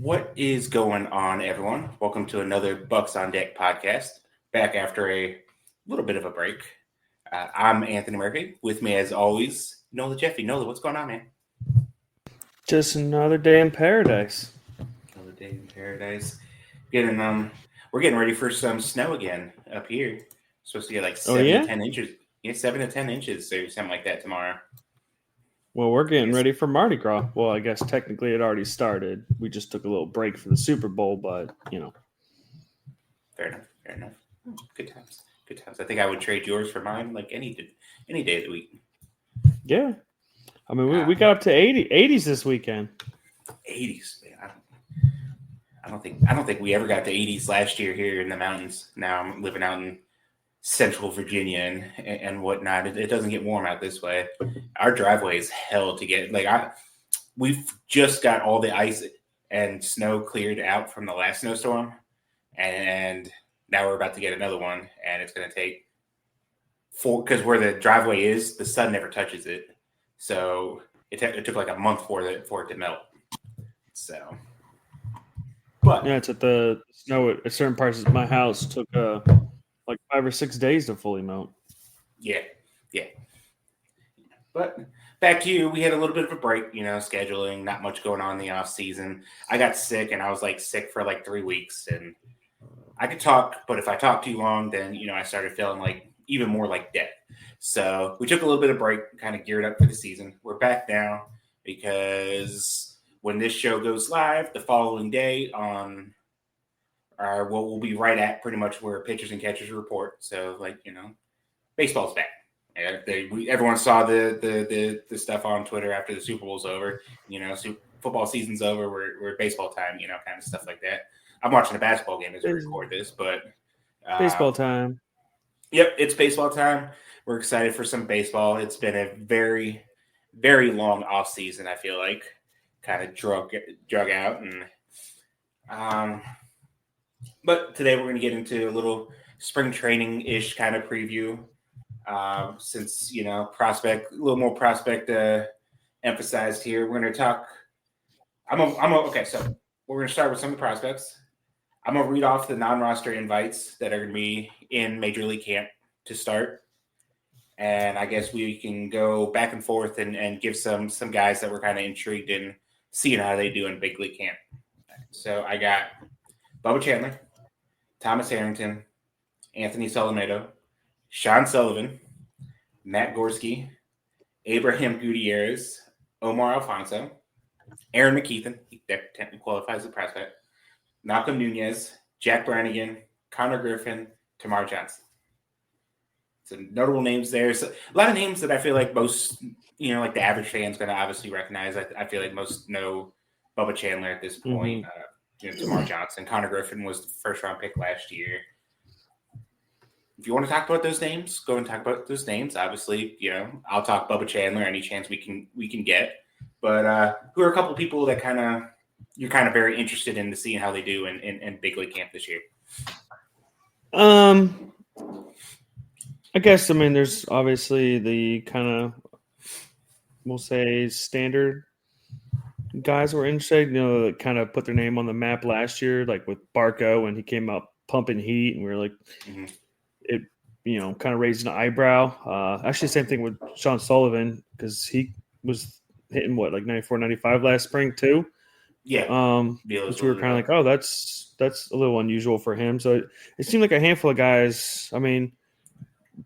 What is going on, everyone? Welcome to another Bucks on Deck podcast. Back after a little bit of a break. I'm Anthony Murphy. With me, as always, Nola Jeffy. Nola, what's going on, man? Just another day in paradise. Another day in paradise. We're getting ready for some snow again up here. Supposed to get like Oh 7 to yeah? 10 inches. Yeah, 7 to 10 inches or something like that tomorrow. Well, we're getting Yes. ready for Mardi Gras. Well, I guess technically it already started. We just took a little break for the Super Bowl, but Fair enough. Fair enough. Good times. Good times. I think I would trade yours for mine like any day of the week. yeah. I mean, we Um, got up to 80s this weekend. 80s. Man, I don't think we ever got to 80s last year here in the mountains. Now I'm living out in central Virginia and whatnot. It doesn't get warm out this way. Our driveway is hell to get. We've just got all the ice and snow cleared out from the last snowstorm, and now we're about to get another one, and it's going to take because where the driveway is, the sun never touches it, so it took like a month for it to melt. So, but Yeah, it's at the snow at certain parts of my house took like 5 or 6 days to fully melt. yeah, yeah. But back to you, we had a little bit of a break, scheduling, not much going on in the off season. I got sick, and I was like sick for like 3 weeks, and I could talk, but if I talk too long, then I started feeling like even more like death. So we took a little bit of break, kind of geared up for the season. We're back now because when this show goes live the following day on what will be right at pretty much where pitchers and catchers report. So baseball's back. Everyone saw the stuff on Twitter after the Super Bowl's over. Football season's over. We're baseball time. Kind of stuff like that. I'm watching a basketball game as we record this, but Baseball time. yep, it's baseball time. We're excited for some baseball. It's been a very, very long off season. I feel like kind of drug out, and but today we're going to get into a little spring training ish kind of preview. Since prospect, a little more prospect emphasized here. We're going to talk. Okay. So we're going to start with some of the prospects. I'm going to read off the non-roster invites that are going to be in Major League Camp to start, and I guess we can go back and forth and give some guys that we're kind of intrigued in seeing how they do in Big League Camp. So I got Bubba Chandler, Thomas Harrington, Anthony Solometo, Sean Sullivan, Matt Gorski, Abraham Gutierrez, Omar Alfonso, Aaron McKeithen, he technically qualifies as a prospect, Malcolm Nunez, Jack Brannigan, Connor Griffin, Tamar Johnson. Some notable names there. So a lot of names that I feel like most, like the average fan's going to obviously recognize. I feel like most know Bubba Chandler at this point. Tamar Johnson, Connor Griffin was the first round pick last year. If you want to talk about those names, go and talk about those names. Obviously, I'll talk Bubba Chandler any chance we can get. But who are a couple of people that you're kind of very interested in seeing how they do in Big League Camp this year? I guess there's obviously the kind of, we'll say, standard guys were interested, that kind of put their name on the map last year, like with Barco when he came up pumping heat, and we were like, it, kind of raised an eyebrow. Actually, same thing with Sean Sullivan, because he was hitting like 94, 95 last spring too. Yeah. Which we were kind of like, oh, that's a little unusual for him. So it seemed like a handful of guys. I mean,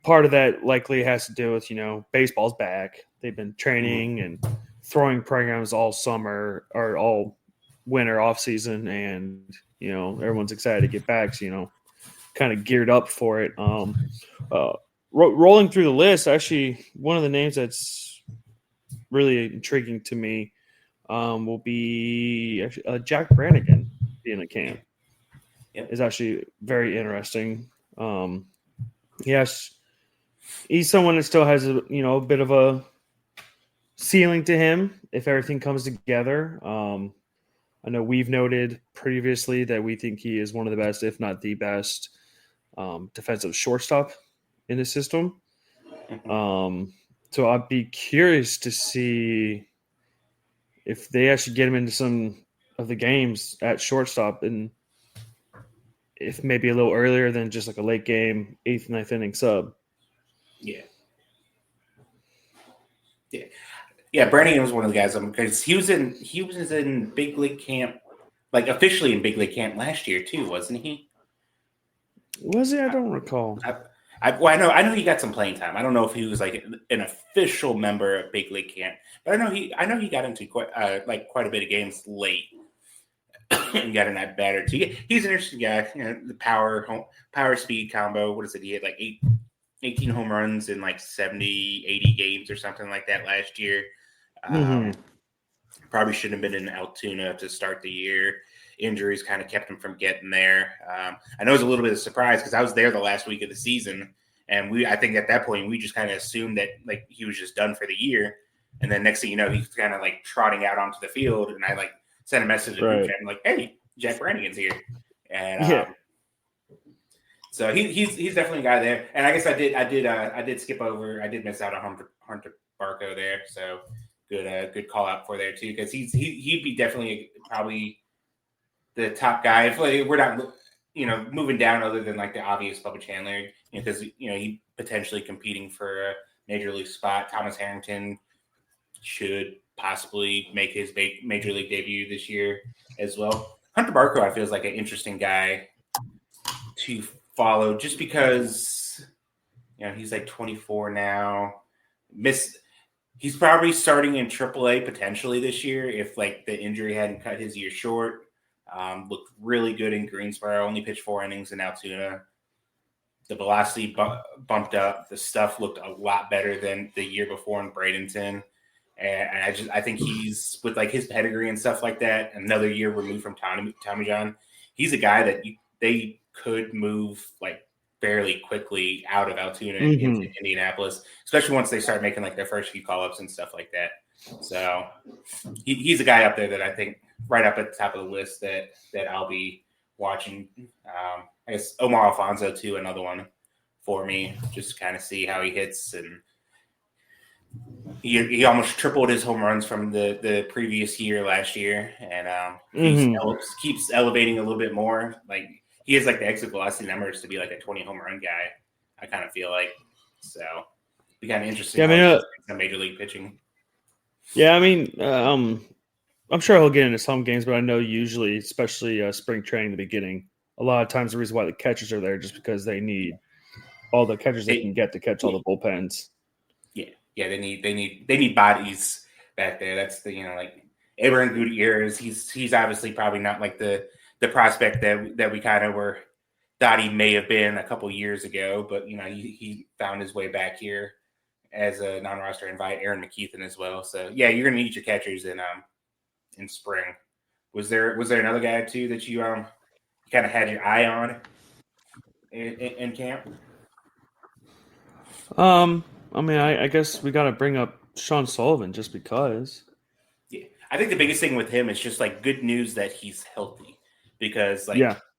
part of that likely has to do with, baseball's back. They've been training and throwing programs all summer or all winter off season, and everyone's excited to get back. So kind of geared up for it. Rolling through the list, actually, one of the names that's really intriguing to me will be Jack Brannigan being a camp. Yep. Is actually very interesting. Yes, he's someone that still has a bit of a ceiling to him if everything comes together. I know we've noted previously that we think he is one of the best, if not the best, defensive shortstop in the system. So I'd be curious to see if they actually get him into some of the games at shortstop, and if maybe a little earlier than just like a late game 8th, 9th inning sub. Yeah. Yeah. Yeah, Brannigan was one of the guys because he was in big league camp, like officially in big league camp last year too, wasn't he? Was he? I don't recall. Well, I know he got some playing time. I don't know if he was like an official member of big league camp, but I know he got into quite a bit of games late and got in that batter too. He's an interesting guy. You know, the power speed combo. What is it? He had like 18 home runs in like 70, 80 games or something like that last year. Probably shouldn't have been in Altoona to start the year. Injuries kind of kept him from getting there. I know it was a little bit of a surprise because I was there the last week of the season, and I think at that point we just kind of assumed that like he was just done for the year. And then next thing you know, he's kind of like trotting out onto the field, and I like sent a message to the group chat. I'm like, "Hey, Jack Brannigan's here," and so he's definitely a guy there. And I guess I did skip over. I did miss out on Hunter Barco there, so good call out for there too, because he'd be definitely probably the top guy if we're not moving down other than like the obvious Bubba Chandler, because he potentially competing for a major league spot. Thomas Harrington should possibly make his major league debut this year as well. Hunter Barco, I feel, is like an interesting guy to follow just because he's like 24 now. He's probably starting in AAA potentially this year if like the injury hadn't cut his year short. Looked really good in Greensboro. Only pitched 4 innings in Altoona. The velocity bumped up. The stuff looked a lot better than the year before in Bradenton. And I think he's with like his pedigree and stuff like that. Another year removed from Tommy John. He's a guy that they could move like fairly quickly out of Altoona into Indianapolis, especially once they start making like their first few call-ups and stuff like that. So he's a guy up there that I think right up at the top of the list that I'll be watching. I guess Omar Alfonso too, another one for me, just kind of see how he hits. And he almost tripled his home runs from the previous year last year, and he keeps elevating a little bit more. Like he has like the exit velocity numbers to be like a 20 home run guy. I kind of feel like so. Be kind of interesting. Yeah, I mean, major league pitching. Yeah, I mean, I'm sure he'll get into some games, but I know usually, especially spring training, the beginning, a lot of times the reason why the catchers are there just because they need all the catchers they can get to catch all the bullpens. Yeah, they need bodies back there. That's the like Abraham Gutierrez. He's obviously probably not like the prospect that we kind of thought he may have been a couple years ago, but he found his way back here as a non-roster invite. Aaron McKeithen as well. So yeah, you're gonna need your catchers in spring. Was there another guy too that you kind of had your eye on in camp? I mean, I guess we got to bring up Sean Sullivan just because. Yeah, I think the biggest thing with him is just like good news that he's healthy, because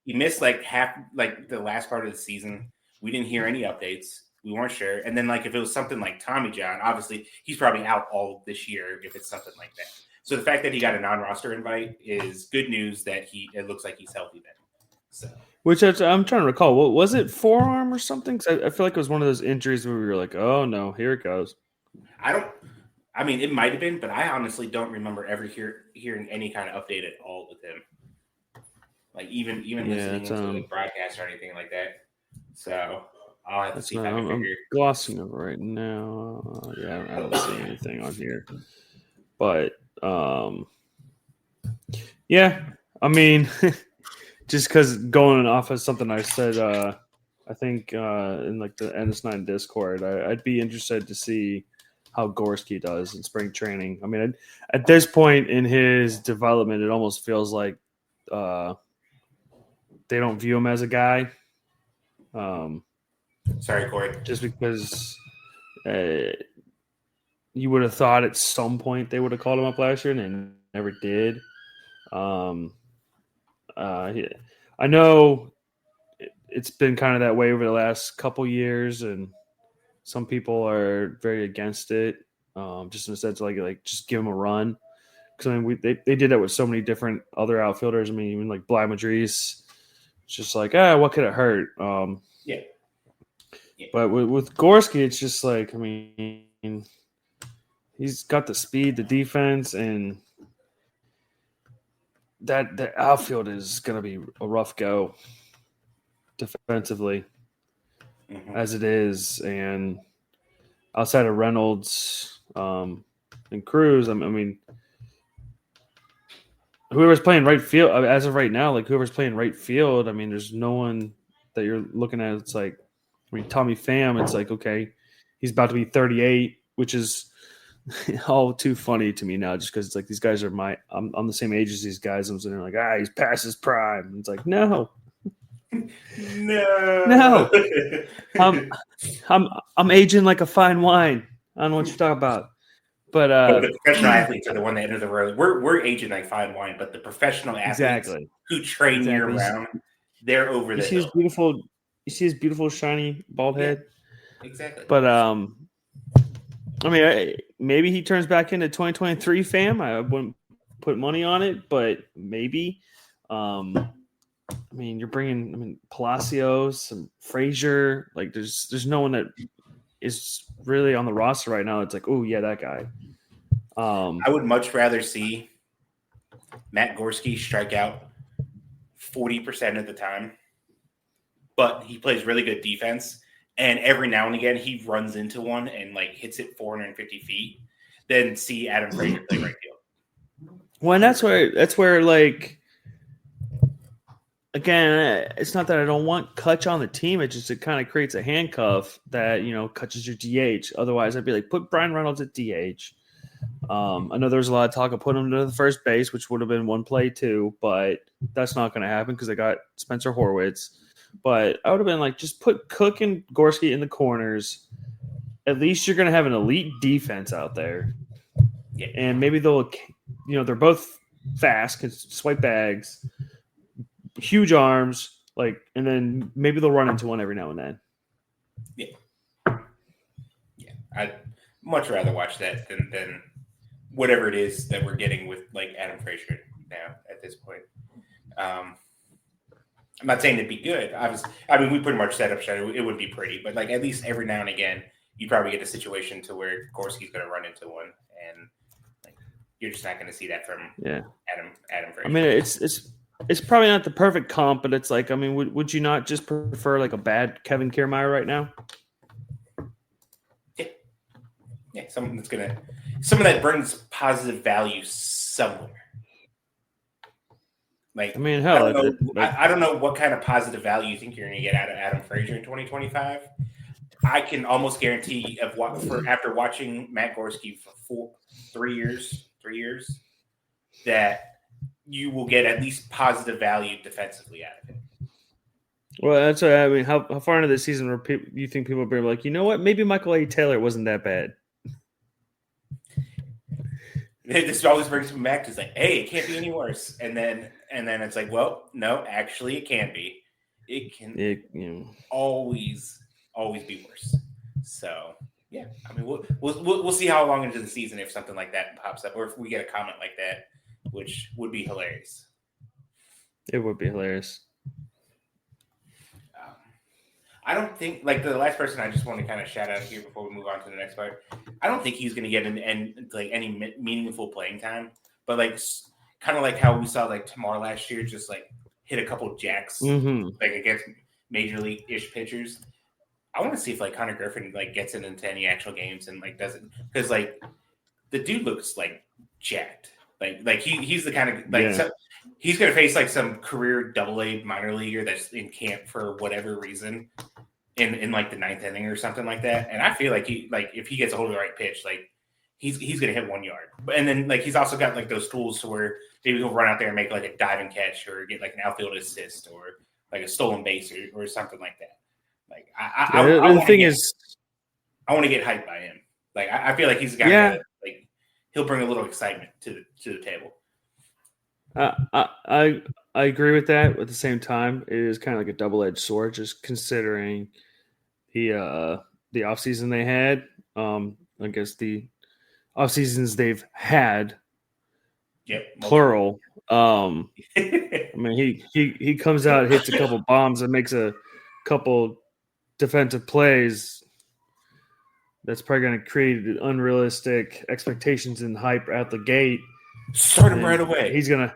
he missed like half like the last part of the season. We didn't hear any updates. We weren't sure. And then like if it was something like Tommy John, obviously he's probably out all this year if it's something like that. So the fact that he got a non-roster invite is good news that it looks like he's healthy then. So. Which I'm trying to recall. What was it, forearm or something? Because I feel like it was one of those injuries where we were like, "Oh no, here it goes." I mean, it might have been, but I honestly don't remember ever hearing any kind of update at all with him. Like even listening to the broadcast or anything like that. So I'll have to see if I can figure. I'm glossing over right now. Yeah, I don't see anything on here. But yeah, I mean. Just because going off of something I said, I think in like the NS9 Discord, I'd be interested to see how Gorski does in spring training. I mean, at this point in his development, it almost feels like they don't view him as a guy. Sorry, Corey. Just because you would have thought at some point they would have called him up last year, and they never did. I know it's been kind of that way over the last couple years, and some people are very against it, just in the sense of like just give him a run. Because I mean, they did that with so many different other outfielders. I mean, even like Bly Madris, it's just like, what could it hurt? Yeah. But with Gorski, it's just like, I mean, he's got the speed, the defense, and that the outfield is going to be a rough go defensively as it is. And outside of Reynolds and Cruz, I mean, whoever's playing right field as of right now, like whoever's playing right field, I mean, there's no one that you're looking at. It's like, I mean, Tommy Pham, it's like, okay, he's about to be 38, which is all too funny to me now, just because it's like these guys are I'm the same age as these guys. I'm sitting there like, he's past his prime. And it's like, no, no. I'm aging like a fine wine. I don't know what you're talking about. But the professional athletes are the one that enter the road. We're aging like fine wine, but the professional athletes who train year round, they're over the hill. You see his beautiful shiny bald head. Exactly. But I mean, maybe he turns back into 2023 Pham. I wouldn't put money on it, but maybe. I mean, you're bringing Palacios and Frazier. Like, there's no one that is really on the roster right now. It's like, oh yeah, that guy. I would much rather see Matt Gorski strike out 40% of the time, but he plays really good defense, and every now and again he runs into one and like hits it 450 feet, than see Adam Frazier play right field. Well, and that's where like, again, it's not that I don't want Kutch on the team. It kind of creates a handcuff that, Kutch is your DH. Otherwise, I'd be like, put Brian Reynolds at DH. I know there's a lot of talk of putting him to the first base, which would have been one play too, but that's not going to happen because they got Spencer Horwitz. But I would have been like, just put Cook and Gorski in the corners. At least you're going to have an elite defense out there. Yeah. And maybe they're both fast, can swipe bags, huge arms, and then maybe they'll run into one every now and then. Yeah. I'd much rather watch that than whatever it is that we're getting with like Adam Frazier now at this point. I'm not saying it'd be good. Obviously, I mean, we pretty much set up shot. It would be pretty, but like at least every now and again, you probably get a situation to where Gorski's going to run into one, and like you're just not going to see that from Adam Frazier. I mean, it's probably not the perfect comp, but it's like, I mean, would you not just prefer like a bad Kevin Kiermaier right now? Yeah, someone that brings positive value somewhere. Like, I mean, hell, I don't know what kind of positive value you think you're going to get out of Adam Frazier in 2025. I can almost guarantee after watching Matt Gorski for 3 years, that you will get at least positive value defensively out of it. Well, that's what I mean. How far into the season were you think people will be like, you know what? Maybe Michael A. Taylor wasn't that bad. This always brings me back to like, hey, it can't be any worse. And then it's like, well, no, actually, it can be. It can always be worse. So yeah, I mean, we'll see how long into the season if something like that pops up, or if we get a comment like that, which would be hilarious. It would be hilarious. I don't think, like, the last person I just want to kind of shout out here before we move on to the next part, I don't think he's going to get any meaningful playing time, but like kind of like how we saw like Tamar last year, just like hit a couple jacks like against major league-ish pitchers. I want to see if like Connor Griffin like gets into any actual games and like doesn't, because like the dude looks like jacked. Like he's the kind of like so he's gonna face like some career AA minor leaguer that's in camp for whatever reason in like the 9th inning or something like that. And I feel like if he gets a hold of the right pitch, like he's gonna hit 1 yard. And then like he's also got like those tools to where maybe he'll run out there and make like a diving catch or get like an outfield assist or like a stolen base or something like that. Like I want to get hyped by him. Like I feel like he's the guy that like he'll bring a little excitement to the table. I agree with that. At the same time, it is kind of like a double-edged sword, just considering the offseason they had. I guess the off seasons they've had plural. I mean, he comes out, hits a couple bombs, and makes a couple defensive plays. That's probably going to create unrealistic expectations and hype at the gate. Start him right away. He's gonna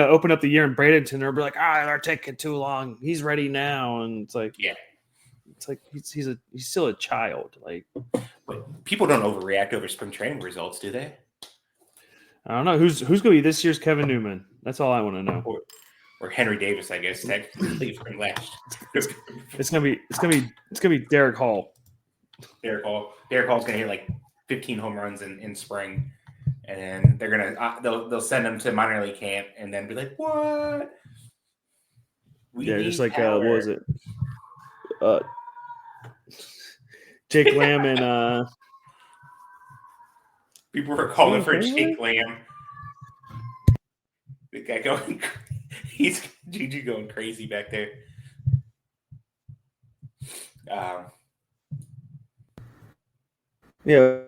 open up the year in Bradenton and be like, they're taking too long. He's ready now, and it's like, he's still a child. Like, but people don't overreact over spring training results, do they? I don't know who's going to be this year's Kevin Newman. That's all I want to know. Or Henry Davis, I guess technically from last. It's gonna be Derek Hall. Derek Hall's gonna hit like 15 home runs in spring, and then they're gonna they'll send him to minor league camp, and then be like, "What?" Just like what was it? Jake Lamb and people were calling for Jake Lamb. The guy going, he's Gigi going crazy back there. Yeah.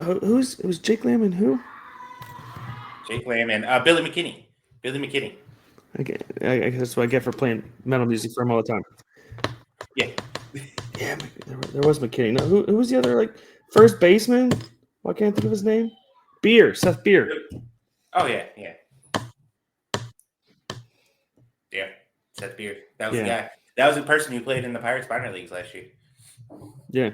Who's Jake Lamb and who? Jake Lamb and Billy McKinney. Okay, I guess that's what I get for playing metal music for him all the time. Yeah. Yeah, there was McKinney. No, who was the other first baseman? Why can't I think of his name? Seth Beer. Oh yeah. Yeah, Seth Beer. That was the guy. That was the person who played in the Pirates minor leagues last year. Yeah.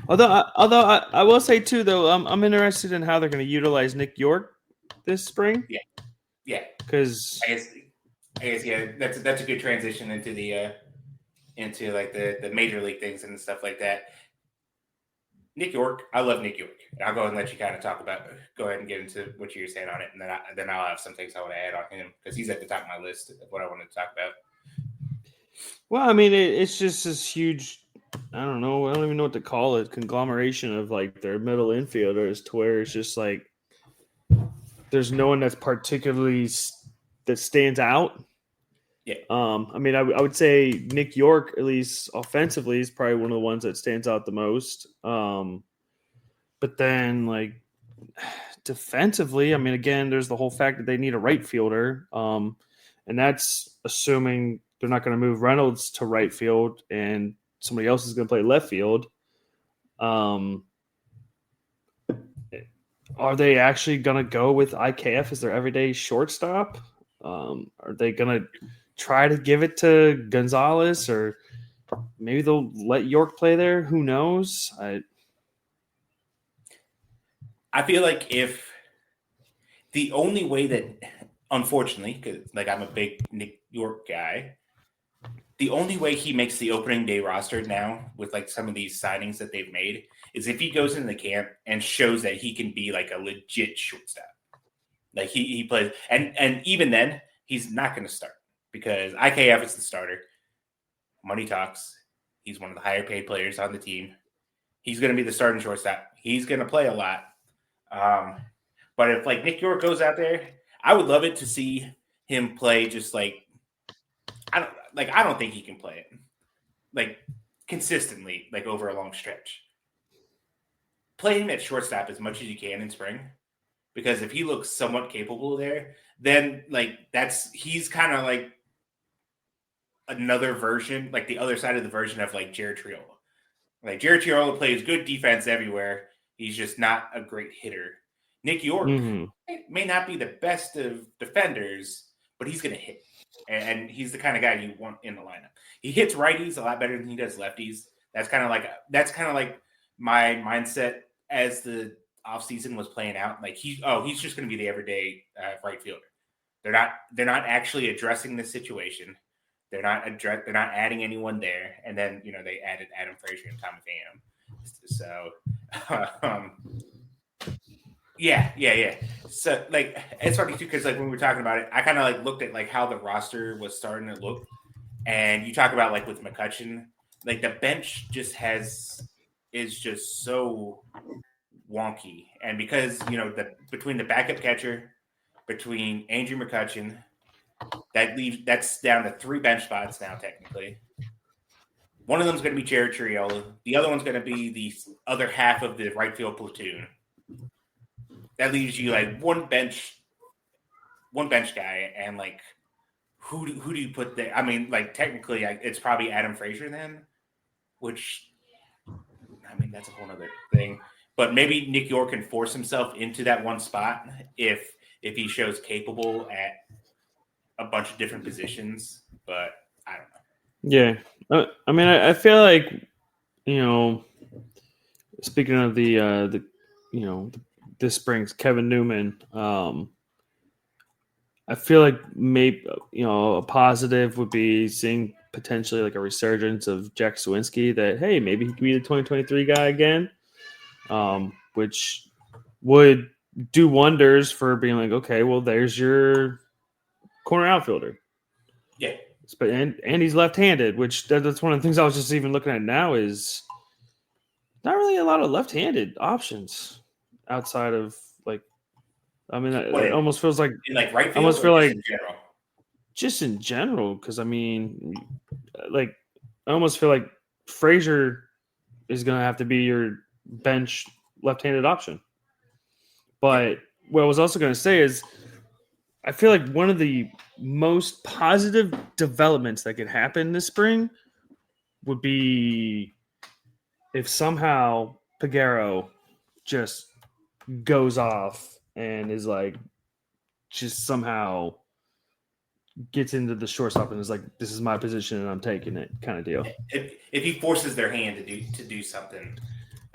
Although I will say too, though, I'm interested in how they're going to utilize Nick York this spring. Yeah. Because I guess that's a good transition into the the major league things and stuff like that. Nick York, I love Nick York. I'll go and let you kind of go ahead and get into what you were saying on it, and then I'll have some things I want to add on him because he's at the top of my list of what I want to talk about. Well, I mean, it's just this huge. I don't even know what to call it. Conglomeration of their middle infielders to where it's just there's no one that's particularly that stands out. Yeah. I mean, I would say Nick York, at least offensively, is probably one of the ones that stands out the most. But then defensively, I mean, again, there's the whole fact that they need a right fielder. And that's assuming they're not going to move Reynolds to right field and somebody else is going to play left field. Are they actually going to go with IKF as their everyday shortstop? Are they going to try to give it to Gonzalez, or maybe they'll let York play there? Who knows? I feel like if the only way that, unfortunately, because I'm a big Nick York guy, the only way he makes the opening day roster now with some of these signings that they've made is if he goes into the camp and shows that he can be a legit shortstop. He plays, and even then he's not going to start because IKF is the starter. Money talks. He's one of the higher paid players on the team. He's going to be the starting shortstop. He's going to play a lot. But if Nick York goes out there, I would love it to see him play just I don't think he can play it consistently over a long stretch. Play him at shortstop as much as you can in spring, because if he looks somewhat capable there, then he's kind of another version, the other side of the version of Jared Triola. Jared Triola plays good defense everywhere. He's just not a great hitter. Nick York may not be the best of defenders, but he's going to hit. And he's the kind of guy you want in the lineup. He hits righties a lot better than he does lefties. That's kind of like my mindset as the offseason was playing out. He's just going to be the everyday right fielder. They're not actually addressing the situation. They're not adding anyone there. And then they added Adam Frazier and Tommy Pham. So yeah. So it's funny too because when we were talking about it, I kind of looked at how the roster was starting to look, and you talk about with McCutchen, the bench is just so wonky, and because between the backup catcher, between Andrew McCutchen, that's down to 3 bench spots now technically. One of them is going to be Jared Triolo. The other one's going to be the other half of the right field platoon. That leaves you like one bench guy, and like who do you put there? I mean, like technically, it's probably Adam Frazier then, which I mean that's a whole other thing. But maybe Nick York can force himself into that one spot if he shows capable at a bunch of different positions. But I don't know. Yeah, I mean, I feel like speaking of this spring's Kevin Newman. I feel like maybe a positive would be seeing potentially like a resurgence of Jack Swinsky. That hey, maybe he could be the 2023 guy again, which would do wonders for being like, okay, well, there's your corner outfielder. Yeah, and he's left-handed, which that's one of the things I was just even looking at now is not really a lot of left-handed options outside of like. I mean, it almost feels like in like right field. I almost feel like in general. Just in general, because I mean, like I almost feel like Frazier is going to have to be your bench left-handed option. But what I was also going to say is, I feel like one of the most positive developments that could happen this spring would be if somehow Peguero just goes off and is like just somehow gets into the shortstop and is like, this is my position and I'm taking it kind of deal. If he forces their hand to do something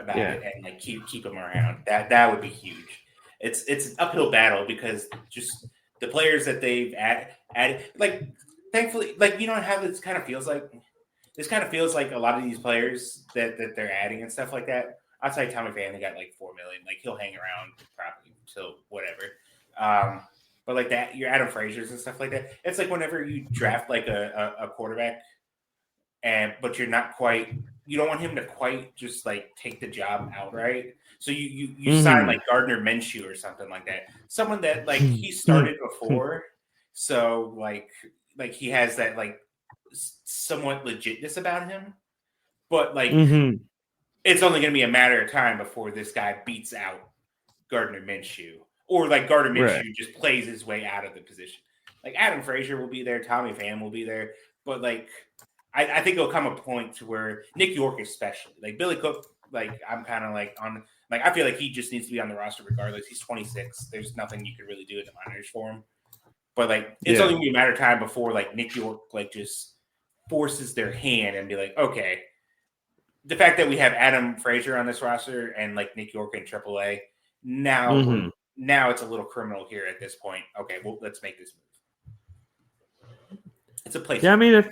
about it and like keep them around, that would be huge. It's an uphill battle because just the players that they've added, like thankfully, like you know how this kind of feels like. This kind of feels like a lot of these players that they're adding and stuff like that. Outside Tommy Pham, they got like $4 million. Like he'll hang around probably till whatever. But like that, your Adam Fraziers and stuff like that. It's like whenever you draft like a quarterback, but you're not quite. You don't want him to quite just like take the job outright. So you sign like Gardner Minshew or something like that. Someone that like he started before, so like he has that like somewhat legitness about him. But like it's only going to be a matter of time before this guy beats out Gardner Minshew. Or like Gardner Minshew just plays his way out of the position. Like Adam Frazier will be there, Tommy Pham will be there, but like I think it'll come a point to where Nick York especially, like Billy Cook, like I'm kind of like on like I feel like he just needs to be on the roster regardless. He's 26. There's nothing you can really do in the minors for him. But like it's only gonna be a matter of time before like Nick York like just forces their hand and be like, okay, the fact that we have Adam Frazier on this roster and like Nick York in AAA, now it's a little criminal here at this point. Okay, well, let's make this move. It's a place. Yeah, I mean,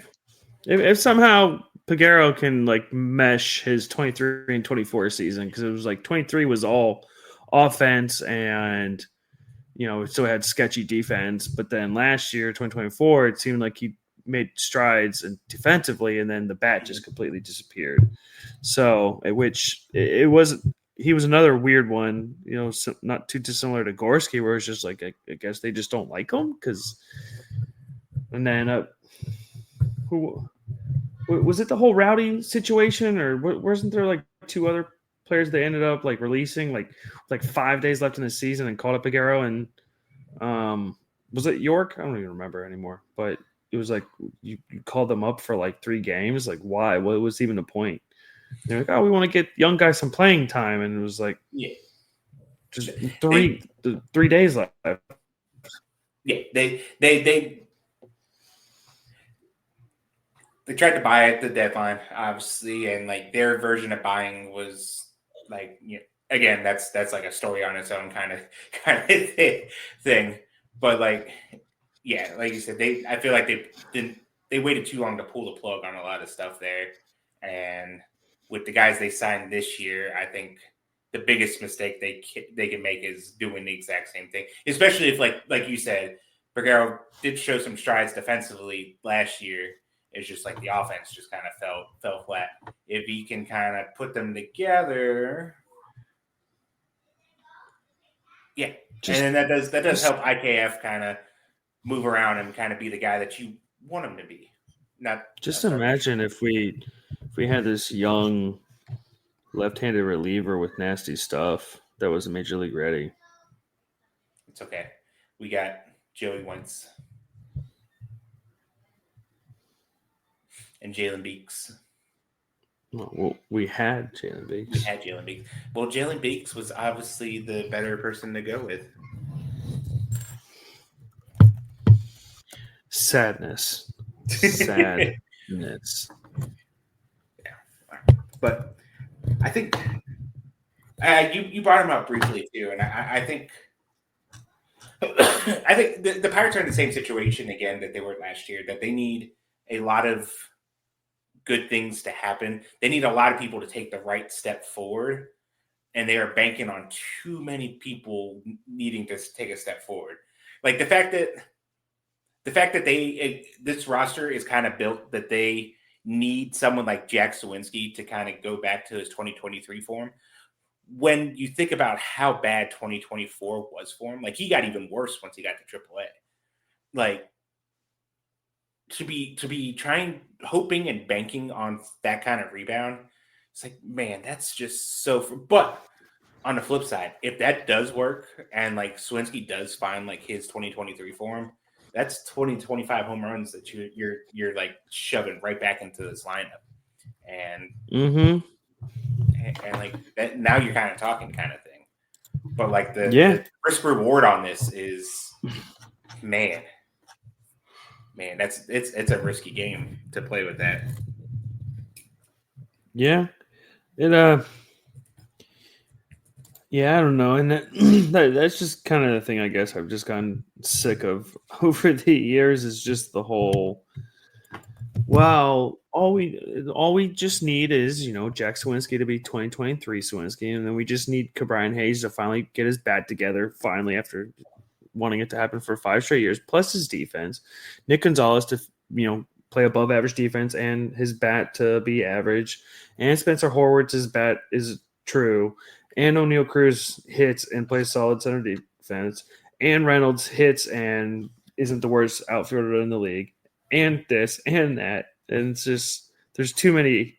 if somehow Peguero can like mesh his 23 and 24 season, because it was like 23 was all offense and it still had sketchy defense, but then last year 2024 it seemed like he made strides defensively, and then the bat just completely disappeared. So, he was another weird one, not too dissimilar to Gorski, where it's just like I guess they just don't like him and then who was it? The whole Rowdy situation, or wasn't there like two other players they ended up like releasing like 5 days left in the season and called up Peguero and was it York? I don't even remember anymore, but it was like you called them up for like 3 games. Like, why? What was even the point? They're like, oh, we want to get young guys some playing time, and it was like, just 3 days left. Yeah, they tried to buy at the deadline, obviously, and like their version of buying was like, again, that's like a story on its own kind of thing. But like, yeah, like you said, I feel like they waited too long to pull the plug on a lot of stuff there, and with the guys they signed this year, I think the biggest mistake they can make is doing the exact same thing, especially if like you said, Peguero did show some strides defensively last year. It's just like the offense just kind of fell flat. If he can kind of put them together, and then that does help IKF kind of move around and kind of be the guy that you want him to be. not Just sorry. imagine if we had this young left-handed reliever with nasty stuff that was major league ready. It's okay. We got Joey Wentz and Jalen Beeks. Well, we had Jalen Beeks. We had Jalen Beeks. Well, Jalen Beeks was obviously the better person to go with. Sadness. Sadness. But I think you brought him up briefly too, and I think the Pirates are in the same situation again that they were last year. That they need a lot of good things to happen. They need a lot of people to take the right step forward, and they are banking on too many people needing to take a step forward. Like the fact that this roster is kind of built that they need someone like Jack Sawinski to kind of go back to his 2023 form. When you think about how bad 2024 was for him, like he got even worse once he got to AAA. Like to be trying, hoping and banking on that kind of rebound, it's like, man, that's just so. But on the flip side, if that does work and like Sawinski does find like his 2023 form, that's 20-25 home runs that you're like shoving right back into this lineup, and like that, now you're kind of talking kind of thing. But like the risk reward on this is, man, it's a risky game to play with that. Yeah, yeah, I don't know, and that's just kind of the thing. I guess I've just gotten sick of over the years is just the whole. Well, all we just need is Jack Sawinski to be 2023 Sawinski, and then we just need Brian Hayes to finally get his bat together. Finally, after wanting it to happen for 5 straight years, plus his defense, Nick Gonzalez to play above average defense and his bat to be average, and Spencer Horwitz's bat is true. And O'Neal Cruz hits and plays solid center defense. And Reynolds hits and isn't the worst outfielder in the league. And this and that. And it's just there's too many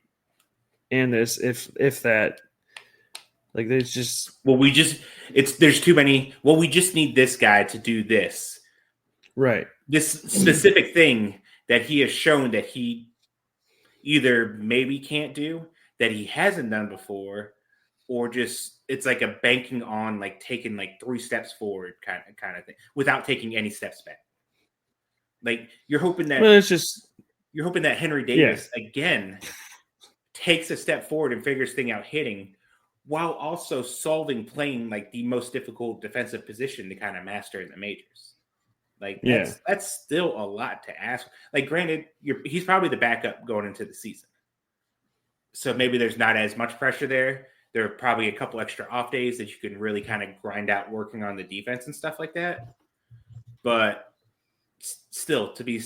and this, if that. Like there's just there's too many. Well, we just need this guy to do this. Right. This specific thing that he has shown that he either maybe can't do, that he hasn't done before, or just it's like a banking on like taking like 3 steps forward kind of thing without taking any steps back. Like you're hoping that Henry Davis again takes a step forward and figures thing out hitting, while also playing like the most difficult defensive position to kind of master in the majors. Like that's still a lot to ask. Like granted, he's probably the backup going into the season, so maybe there's not as much pressure there. There are probably a couple extra off days that you can really kind of grind out working on the defense and stuff like that. But still, to be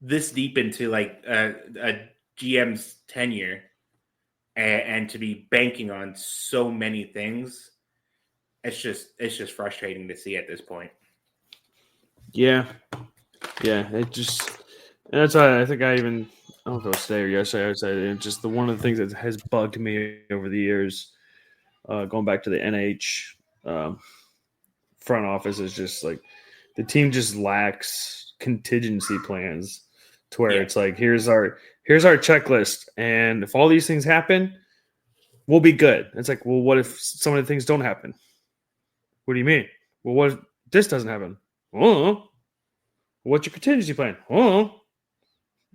this deep into like a GM's tenure and to be banking on so many things, it's just frustrating to see at this point. Yeah. That's why I think I don't know if it was today or yesterday. I would say just one of the things that has bugged me over the years, going back to the NH front office, is just like the team just lacks contingency plans to where it's like here's our checklist, and if all these things happen, we'll be good. It's like, well, what if some of the things don't happen? What do you mean? Well, what if this doesn't happen? Oh, what's your contingency plan? Oh.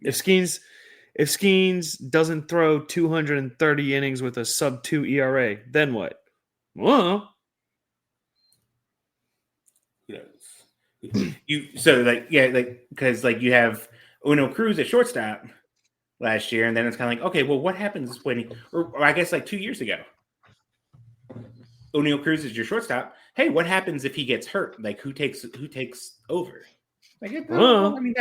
If Skeens doesn't throw 230 innings with a sub-2 ERA, then what? Well, because you have O'Neal Cruz at shortstop last year, and then it's kind of like, okay, well, what happens when or I guess like 2 years ago, O'Neal Cruz is your shortstop. Hey, what happens if he gets hurt? Like who takes over? Like, I mean,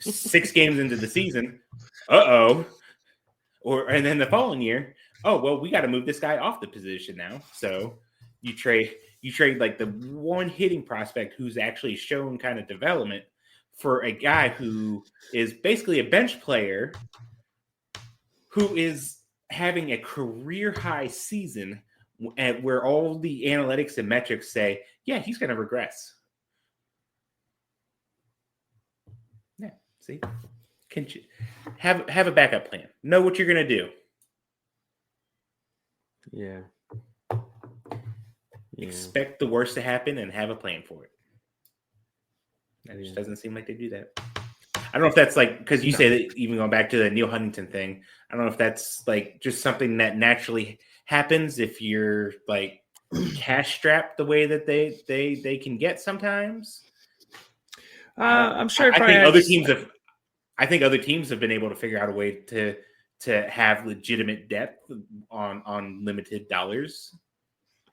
6 games into the season, and then the following year, oh well, we got to move this guy off the position now. So you trade like the one hitting prospect who's actually shown kind of development for a guy who is basically a bench player who is having a career high season where all the analytics and metrics say, yeah, he's going to regress. Yeah, see? Can you have a backup plan? Know what you're going to do. Yeah. Expect the worst to happen and have a plan for it. That just doesn't seem like they do that. I don't know if that's like, because you say that even going back to the Neil Huntington thing, I don't know if that's like just something that naturally happens if you're like cash strapped the way that they can get sometimes. I'm sure. I think other teams have. I think other teams have been able to figure out a way to have legitimate depth on limited dollars.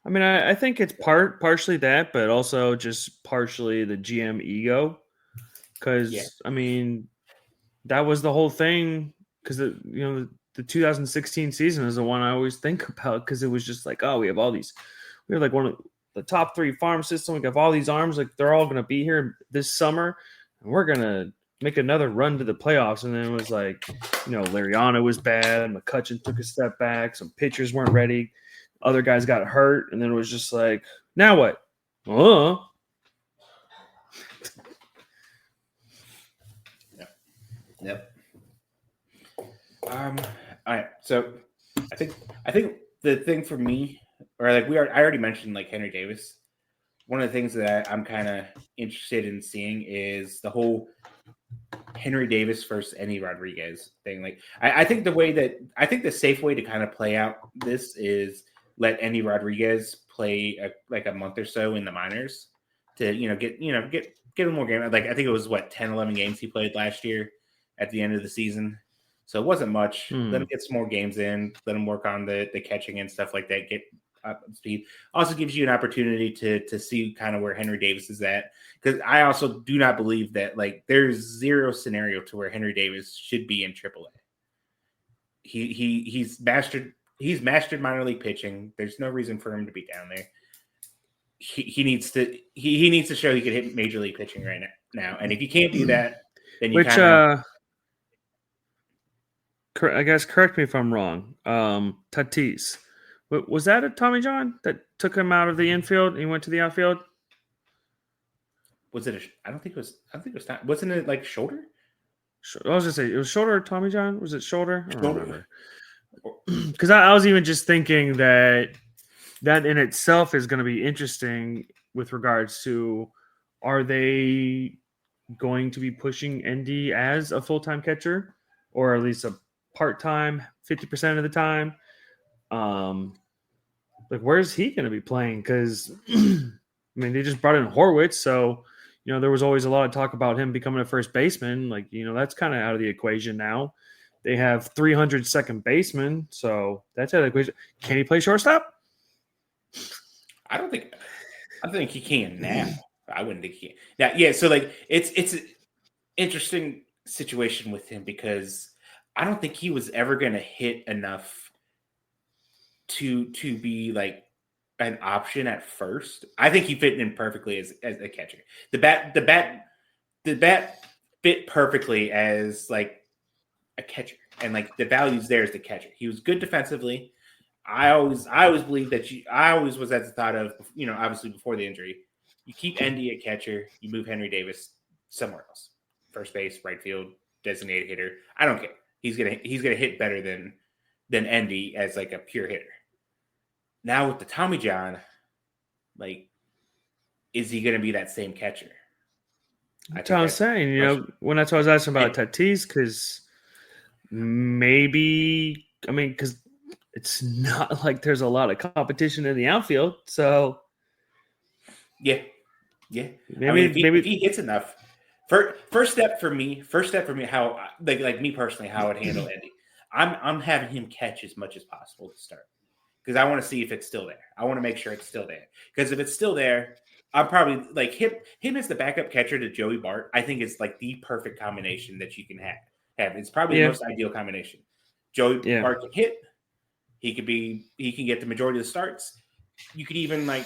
I mean, I think it's partially that, but also just partially the GM ego. Because I mean, that was the whole thing. Because the 2016 season is the one I always think about. Because it was just like, oh, we have like one of the top 3 farm system. We have all these arms, like they're all going to be here this summer, and we're gonna make another run to the playoffs. And then it was like, Liriano was bad, McCutchen took a step back, some pitchers weren't ready, other guys got hurt, and then it was just like, now what? Yep. All right. So I think the thing for me, or like I already mentioned like Henry Davis. One of the things that I'm kind of interested in seeing is the whole Henry Davis versus Endy Rodriguez thing. Like I think the safe way to kind of play out this is let Endy Rodriguez play a month or so in the minors to get a more game. Like I think it was 10, 11 games he played last year at the end of the season. So it wasn't much. Let him get some more games in. Let him work on the catching and stuff like that. Get up speed. Also gives you an opportunity to see kind of where Henry Davis is at. Because I also do not believe that like there's zero scenario to where Henry Davis should be in AAA. He's mastered minor league pitching. There's no reason for him to be down there. He needs to show he can hit major league pitching right now. And if he can't do that, then you I guess correct me if I'm wrong. Tatis, was that a Tommy John that took him out of the infield and he went to the outfield? Was it? I don't think it was. Not. Wasn't it like shoulder? I was gonna say it was shoulder or Tommy John. Was it shoulder? I don't remember. Because I was even just thinking that in itself is going to be interesting with regards to, are they going to be pushing Endy as a full-time catcher, or at least a part-time 50% of the time? Like where's he going to be playing? Because I mean, they just brought in Horwitz, so there was always a lot of talk about him becoming a first baseman. Like that's kind of out of the equation now. They have 300 second baseman, so that's out of the equation. Can he play shortstop? I think he can now. I wouldn't think he can. Now, yeah, so like it's an interesting situation with him because I don't think he was ever going to hit enough to be like an option at first. I think he fit in perfectly as a catcher. The bat fit perfecly as like a catcher, and like the values there is the catcher. He was good defensively. I always believe that I always was at the thought of, obviously before the injury, you keep Endy at catcher, you move Henry Davis somewhere else, first base, right field, designated hitter. I don't care. He's gonna hit better than Endy as like a pure hitter. Now with the Tommy John, like, is he gonna be that same catcher? That's what I'm saying. When that's what I was asking about Tatis, because maybe, I mean, because it's not like there's a lot of competition in the outfield. So, yeah. Maybe if he hits enough. First step for me, how like me personally, how I'd handle Endy. I'm having him catch as much as possible to start because I want to see if it's still there. I want to make sure it's still there because if it's still there, I'm probably like him as the backup catcher to Joey Bart. I think it's like the perfect combination that you can have. It's probably the most ideal combination. Joey Bart can hit. He can get the majority of the starts. You could even, like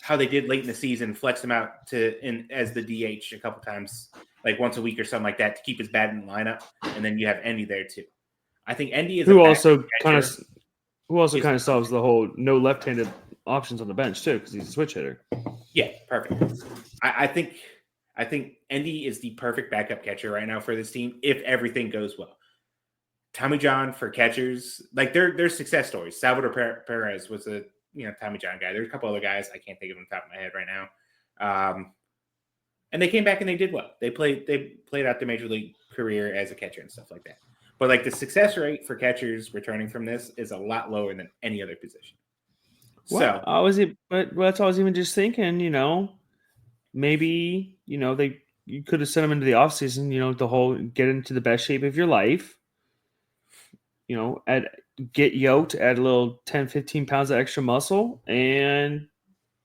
how they did late in the season, flex him out as the DH a couple times like once a week or something like that to keep his bat in the lineup, and then you have Endy there too. I think Endy is who a also kind of He's- solves the whole no left-handed options on the bench too, because he's a switch hitter. Yeah, perfect. I think Endy is the perfect backup catcher right now for this team if everything goes well. Tommy John for catchers, like they're success stories. Salvador Perez was a Tommy John guy. There's a couple other guys I can't think of on the top of my head right now. And they came back and they did well. They played out their major league career as a catcher and stuff like that. But like the success rate for catchers returning from this is a lot lower than any other position. Well, that's what I was even just thinking. Maybe you could have sent him into the offseason. The whole get into the best shape of your life. Get yoked, add a little 10, 15 pounds of extra muscle, and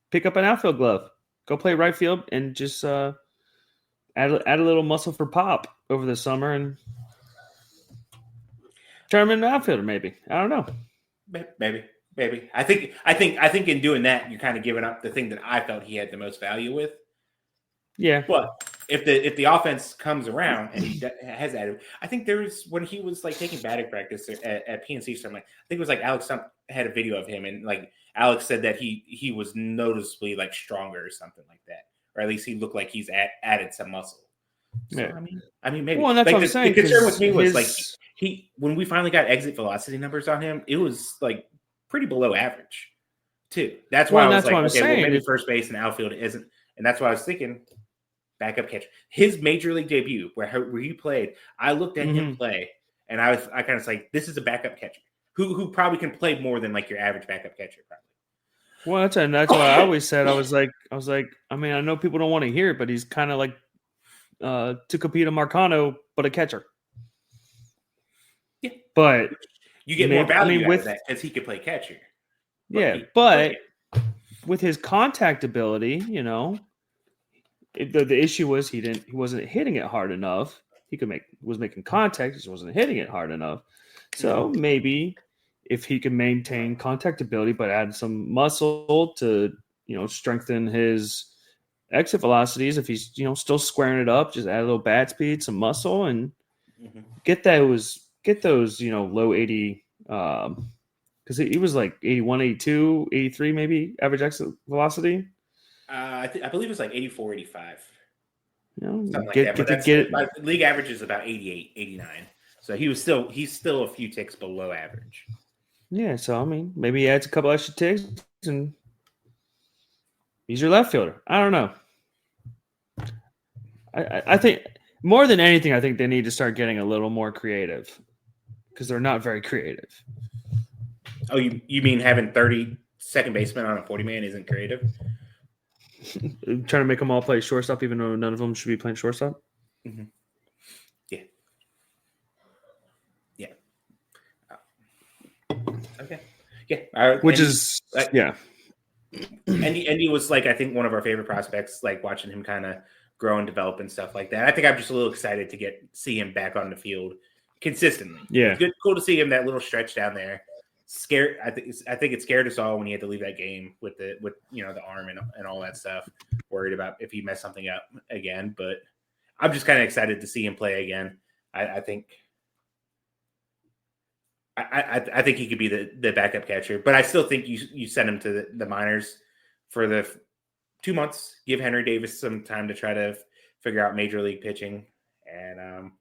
pick up an outfield glove. Go play right field and just add a little muscle for pop over the summer and turn him into an outfielder. Maybe, I don't know. Maybe. I think in doing that, you're kind of giving up the thing that I felt he had the most value with. Yeah. But if the offense comes around and he has added, I think there's when he was like taking batting practice at PNC or something. I think it was like Alex had a video of him, and like Alex said that he was noticeably like stronger or something like that, or at least he looked like he's added some muscle. So, yeah. I mean, maybe. Well, and that's like, what I'm saying. The concern with me was like he when we finally got exit velocity numbers on him, it was like pretty below average too. That's why I was like, okay, well, maybe first base and outfield isn't, and that's why I was thinking. Backup catcher. His major league debut, where he played, I looked at him play, and I kind of like, this is a backup catcher who probably can play more than like your average backup catcher, probably. Well, that's why I always said I was like, I mean, I know people don't want to hear it, but he's kind of like Tucupita Marcano, but a catcher. Yeah, but you get more value out of that because he could play catcher. But with his contact ability, the issue was he wasn't hitting it hard enough. He was making contact, he just wasn't hitting it hard enough. So maybe if he can maintain contact ability but add some muscle to strengthen his exit velocities, if he's still squaring it up, just add a little bat speed, some muscle, and get those low 80 because he was like 81, 82, 83 maybe average exit velocity. I believe it was like 84, 85. Something like that. But my league average is about 88, 89. So he's still a few ticks below average. Yeah, so I mean, maybe he adds a couple extra ticks and he's your left fielder. I don't know. I think more than anything, I think they need to start getting a little more creative because they're not very creative. Oh, you mean having 30 second basemen on a 40-man isn't creative? Trying to make them all play shortstop, even though none of them should be playing shortstop. Mm-hmm. Yeah. Okay. Yeah. Endy was like, I think, one of our favorite prospects. Like watching him kind of grow and develop and stuff like that. I think I'm just a little excited to see him back on the field consistently. Yeah, it's cool to see him that little stretch down there. Scared. I think it scared us all when he had to leave that game with the arm and all that stuff. Worried about if he messed something up again, but I'm just kind of excited to see him play again. I think he could be the backup catcher, but I still think you send him to the minors for the 2 months. Give Henry Davis some time to try to figure out major league pitching, and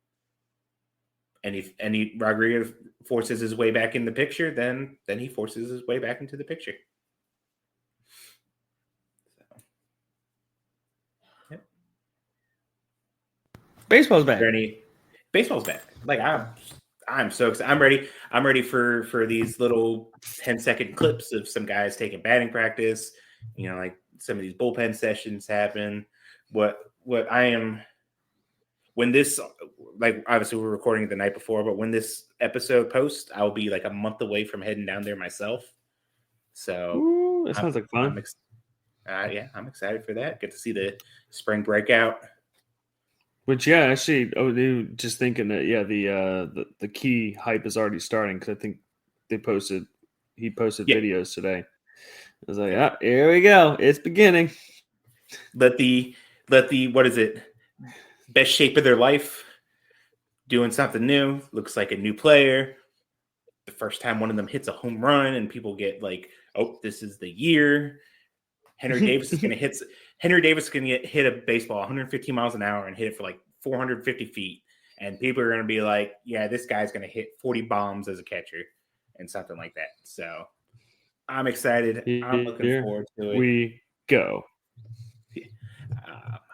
if Rodriguez forces his way back in the picture, then he forces his way back into the picture. So, yep. Baseball's back. Baseball's back. Like I'm so excited. I'm ready for these little 10-second clips of some guys taking batting practice. Like some of these bullpen sessions happen. What I am. When this, like, obviously we're recording it the night before, but when this episode posts, I'll be like a month away from heading down there myself. So that sounds like fun. I'm excited for that. Get to see the spring breakout. Which, actually, just thinking that, the key hype is already starting because I think he posted videos today. I was like, here we go. It's beginning. Let the what is it? best shape of their life, doing something new. Looks like a new player. The first time one of them hits a home run, and people get like, "Oh, this is the year." Henry Davis is going to hit a baseball 115 miles an hour and hit it for like 450 feet, and people are going to be like, "Yeah, this guy's going to hit 40 bombs as a catcher," and something like that. So I'm excited. I'm looking Here forward to it. we go.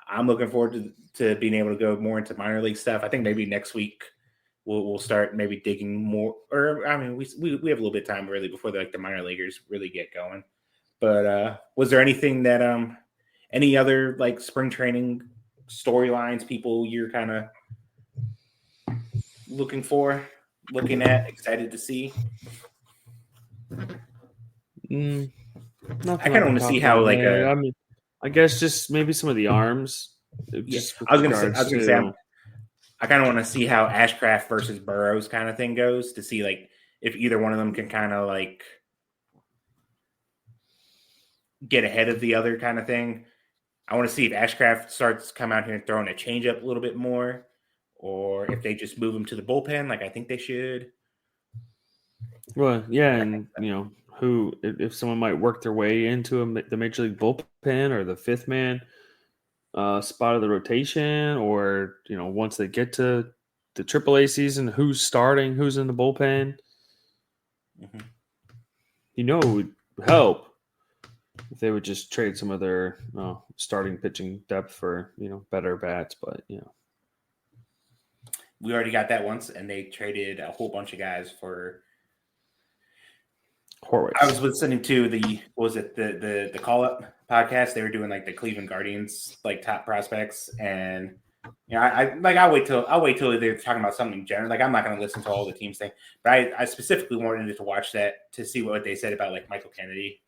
I'm looking forward to being able to go more into minor league stuff. I think maybe next week we'll start maybe digging more. Or I mean, we have a little bit of time really before the minor leaguers really get going. But was there anything that any other like spring training storylines people you're kind of looking at, excited to see? Nothing I kind of want to see how like I mean, I guess just maybe some of the arms. Just I was gonna say I kind of want to see how Ashcraft versus Burrows kind of thing goes, to see like if either one of them can kind of like get ahead of the other kind of thing. I want to see if Ashcraft starts come out here and throwing a changeup a little bit more, or if they just move him to the bullpen like I think they should. Well, yeah, and who if someone might work their way into the major league bullpen or the fifth man spot of the rotation, or once they get to the AAA season, who's starting, who's in the bullpen. Mm-hmm. It would help if they would just trade some of their starting pitching depth for better bats, but we already got that once, and they traded a whole bunch of guys for Horwitz. I was listening to the Call Up podcast. They were doing like the Cleveland Guardians like top prospects, and I'll wait till they're talking about something general. Like I'm not going to listen to all the teams thing, but I specifically wanted to watch that to see what they said about like Michael Kennedy,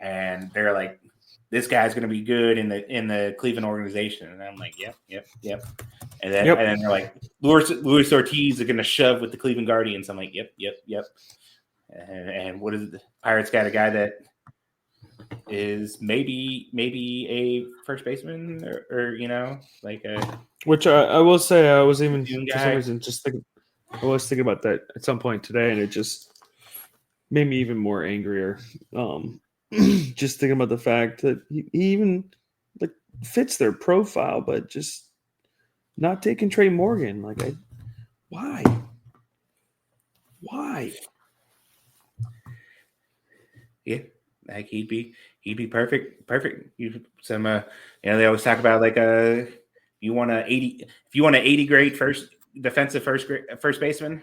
and they're like, this guy's going to be good in the Cleveland organization, and I'm like, yep. And then they're like, Luis Ortiz is going to shove with the Cleveland Guardians. I'm like, yep. And what is it? The Pirates got a guy that is maybe a first baseman or like a. Which I will say, I was even for some reason just thinking. I was thinking about that at some point today, and it just made me even more angrier. Just thinking about the fact that he even like fits their profile, but just not taking Trey Morgan. Like, why? Yeah, like he'd be perfect. They always talk about like you want an 80 grade first baseman,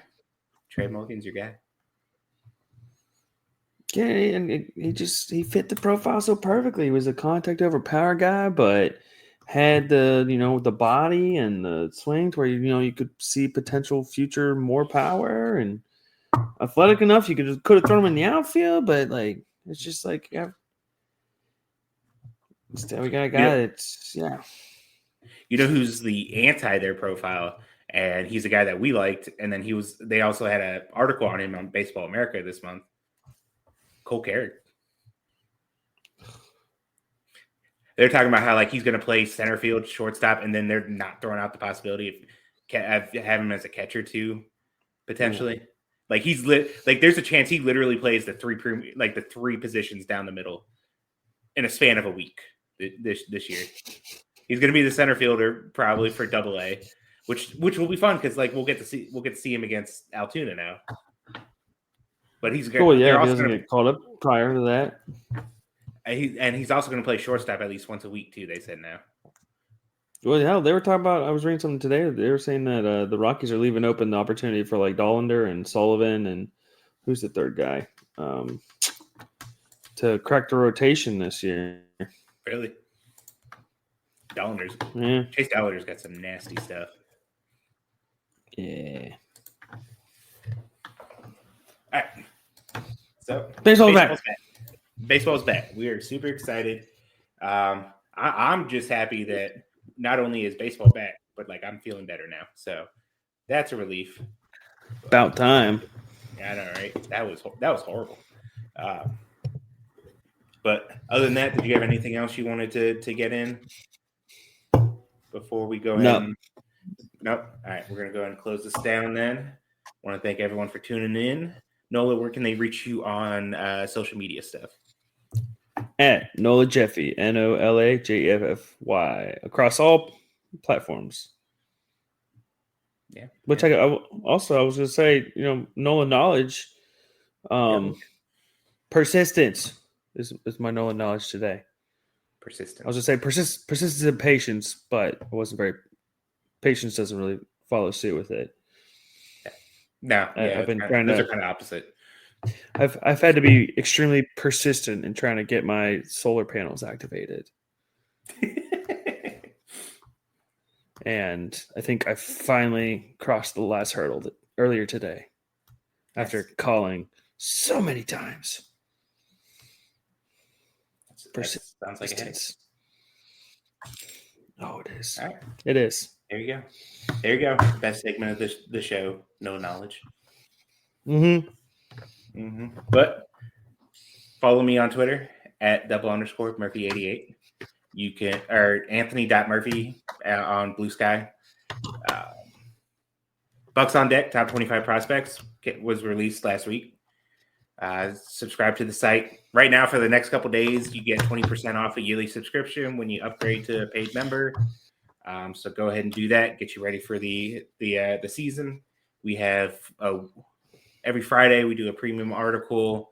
Trey Morgan's your guy. Yeah, and he fit the profile so perfectly. He was a contact over power guy, but had the the body and the swings where you could see potential future more power, and athletic enough you could have thrown him in the outfield, but like it's just like instead we got a guy that's who's the anti their profile, and he's a guy that we liked, and then they also had an article on him on Baseball America this month. Cole Carrick. They're talking about how like he's going to play center field, shortstop, and then they're not throwing out the possibility of have him as a catcher too, potentially. Yeah. Like there's a chance he literally plays the three positions down the middle in a span of a week this year. He's going to be the center fielder probably for AA, which will be fun because like we'll get to see him against Altoona now. But he's he doesn't get called up prior to that. He's also going to play shortstop at least once a week too. They said now. Well, hell, they were talking about. I was reading something today. They were saying that the Rockies are leaving open the opportunity for like Dollander and Sullivan and who's the third guy to crack the rotation this year. Really? Chase Dollander's got some nasty stuff. Yeah. All right. So baseball's back. We are super excited. I'm just happy that not only is baseball back, but like I'm feeling better now. So that's a relief. About time. Yeah, I know, right? That was horrible. But other than that, did you have anything else you wanted to get in before we go ahead? Nope. All right, we're gonna go ahead and close this down then. Want to thank everyone for tuning in. Nola, where can they reach you on social media stuff? At Nola Jeffy, NOLAJFFY, across all platforms. Yeah. Which I was going to say, Nola knowledge, persistence is my Nola knowledge today. Persistence. I was going to say persistence and patience, but I wasn't very. Patience doesn't really follow suit with it. No, I've been trying those to. are kind of opposite. I've had to be extremely persistent in trying to get my solar panels activated. And I think I finally crossed the last hurdle earlier today after calling so many times. That sounds like a headache. Oh, it is. All right. It is. There you go. Best segment of the show, no knowledge. But follow me on Twitter at @double_Murphy88. You can, or Anthony.Murphy on Blue Sky. Bucks on Deck, top 25 prospects was released last week. Subscribe to the site. Right now, for the next couple days, you get 20% off a yearly subscription when you upgrade to a paid member. So go ahead and do that. Get you ready for the season. We have every Friday we do a premium article,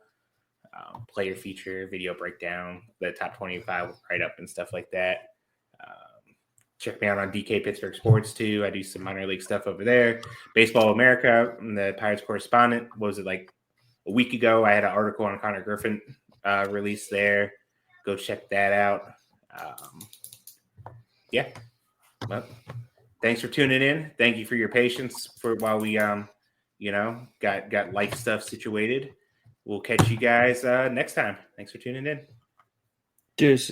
player feature, video breakdown, the top 25 write-up and stuff like that. Check me out on DK Pittsburgh Sports too. I do some minor league stuff over there. Baseball America, I'm the Pirates correspondent. What was it, like a week ago? I had an article on Connor Griffin released there. Go check that out. Yeah. Well, thanks for tuning in. Thank you for your patience for while we got life stuff situated. We'll catch you guys next time. Thanks for tuning in. Deuces.